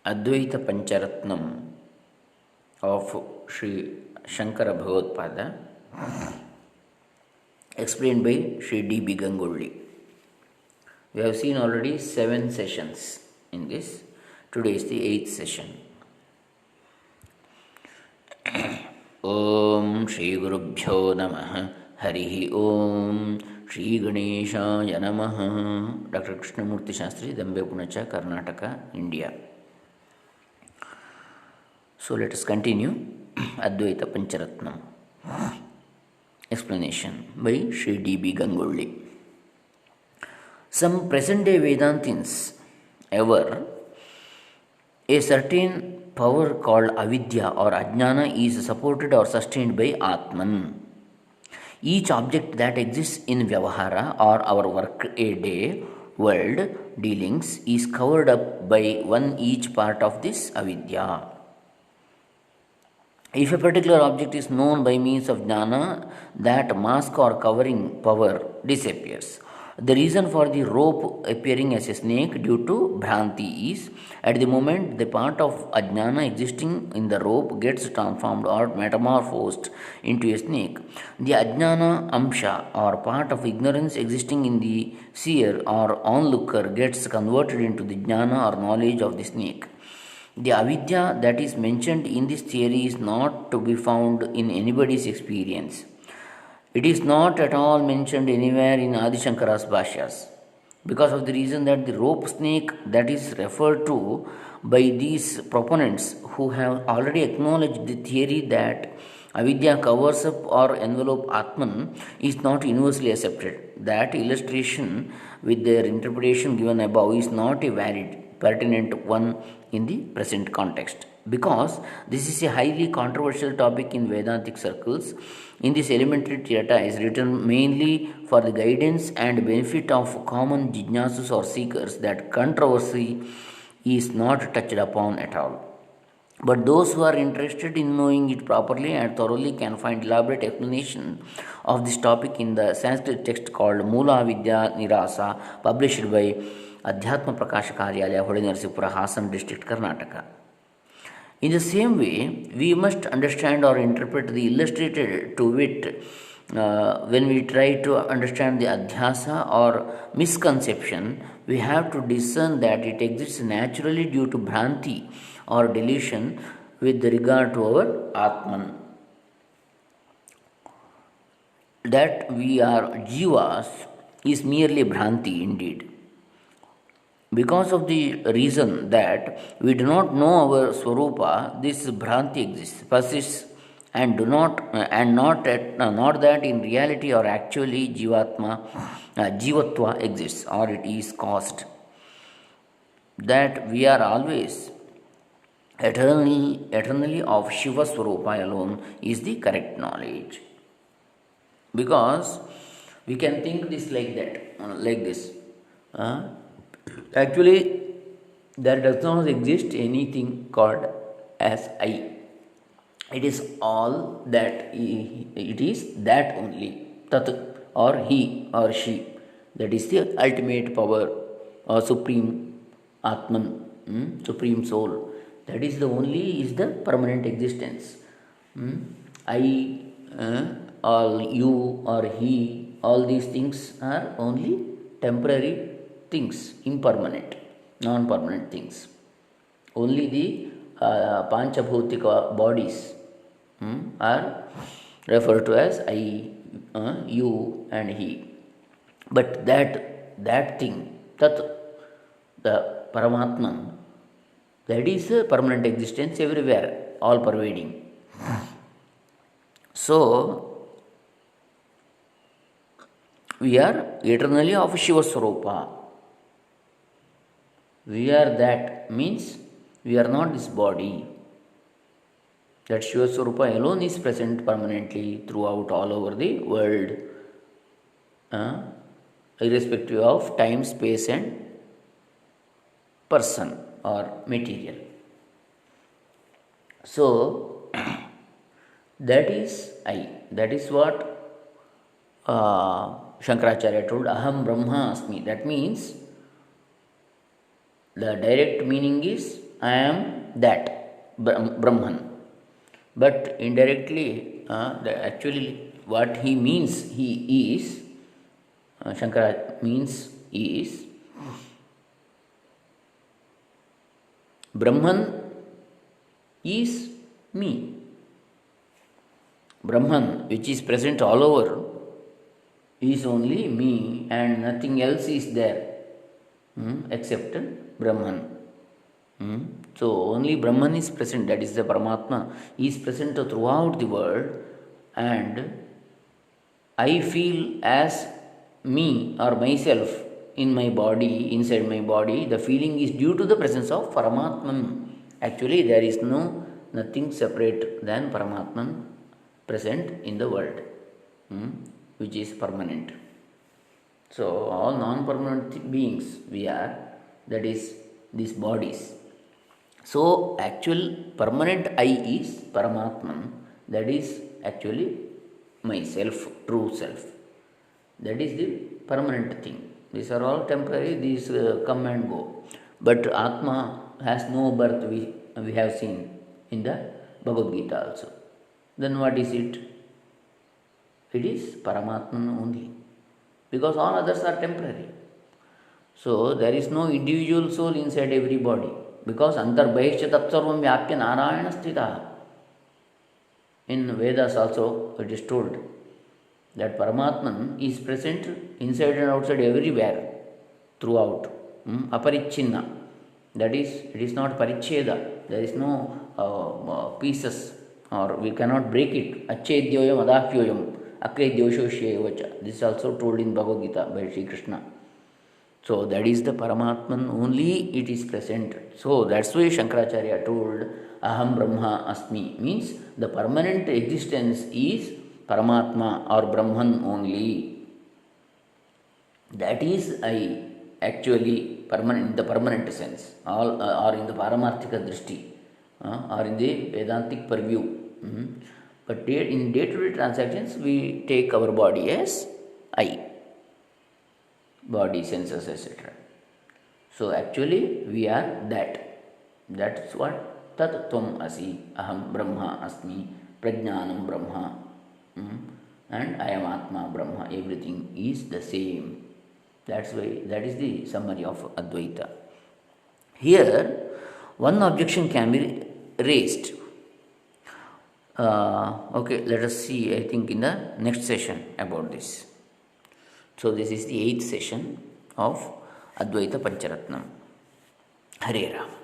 Advaita Pancharatnam of Sri Shankara Bhagavadpada, explained by Sri D. B. Ganguly. We have seen already 7 sessions in this. Today is the 8th session. Om Shri Gurubhyo Namaha Harihi Om Shri Ganeshaya Namaha. Dr. Krishnamurti Shastri, Dambe Punacha, Karnataka, India. So let us continue Advaita Pancharatnam. Explanation by Sri D. B. Ganguly. Some present day Vedantins aver a certain power called avidya or ajnana is supported or sustained by Atman. Each object that exists in Vyavahara or our work a day world dealings is covered up by one each part of this avidya. If a particular object is known by means of jnana, that mask or covering power disappears. The reason for the rope appearing as a snake due to bhranti is at the moment the part of ajnana existing in the rope gets transformed or metamorphosed into a snake. The ajnana amsha or part of ignorance existing in the seer or onlooker gets converted into the jnana or knowledge of the snake. The avidya that is mentioned in this theory is not to be found in anybody's experience. It is not at all mentioned anywhere in Adi Shankara's Bhashyas, because of the reason that the rope snake that is referred to by these proponents who have already acknowledged the theory that avidya covers up or envelope Atman is not universally accepted. That illustration with their interpretation given above is not a valid, pertinent one in the present context, because this is a highly controversial topic in Vedantic circles. In this elementary treatise written mainly for the guidance and benefit of common jijnasus or seekers, that controversy is not touched upon at all. But those who are interested in knowing it properly and thoroughly can find elaborate explanation of this topic in the Sanskrit text called Moola Vidya Nirasa, published by Adhyatma Prakasha Karyalaya, Holi Narsipura, Hasan district, Karnataka. In the same way, we must understand or interpret the illustrated to wit when we try to understand the adhyasa or misconception, we have to discern that it exists naturally due to bhranti or delusion with regard to our Atman. That we are jivas is merely bhranti indeed, because of the reason that we do not know our swarupa. This bhranti exists, persists, and do not not that in reality or actually jivatva exists or it is caused. That we are always eternally of Shiva Swarupa alone is the correct knowledge. Because we can think this like that, like this. Actually, there does not exist anything called as I. It is all that it is that only. Tat or he or she. That is the ultimate power or supreme Atman, supreme soul. That is the only is the permanent existence. I, all you or he, all these things are only temporary things, impermanent, non-permanent things. Only the panchabhutika bodies are referred to as I, you, and he. But that thing, tat, the Paramatman, that is a permanent existence everywhere, all pervading. So, we are eternally of Shiva Swarupa. We are that means we are not this body. That Shiva Swarupa alone is present permanently throughout all over the world, irrespective of time, space, and person or material. So, that is I. That is what Shankaracharya told, Aham Brahma Asmi. That means the direct meaning is I am that Brahman. But indirectly, actually, what he means he is, Shankara means he is Brahman is me. Brahman, which is present all over, is only me and nothing else is there except Brahman. So only Brahman is present, that is the Paramatma. He is present throughout the world, and I feel as me or myself in my body, inside my body. The feeling is due to the presence of Paramatman. Actually, there is nothing separate than Paramatman present in the world, which is permanent. So, all non permanent beings we are, that is, these bodies. So, actual permanent I is Paramatman, that is actually myself, true self. That is the permanent thing. These are all temporary, these come and go. But Atma has no birth, we have seen in the Bhagavad Gita also. Then what is it? It is Paramatman only. Because all others are temporary. So there is no individual soul inside every body. Because Antarbahishya Tatsarvam Vyapya Narayana Sthita. In Vedas also it is told that Paramatman is present inside and outside everywhere, throughout. Aparichinna. That is, it is not paricheda. There is no pieces, or we cannot break it. Achedyoyam adapyoyam akredyoshoshyavacha. This is also told in Bhagavad Gita by Sri Krishna. So that is the Paramatman only, it is present. So that's why Shankaracharya told Aham Brahma Asmi, means the permanent existence is Paramatma or Brahman only. That is I, actually permanent in the permanent sense, all or in the Paramarthika Drishti, or in the Vedantic purview. But in day-to-day transactions, we take our body as I. Body, senses, etc. So actually we are that. That's what Tat Tvam Asi, Aham Brahma Asmi, Prajnanam Brahma, and I am Atma Brahma. Everything is the same. That's why that is the summary of Advaita. Here, one objection can be raised. Okay, let us see, I think, in the next session about this. So, this is the 8th session of Advaita Pancharatnam. Hare Rama.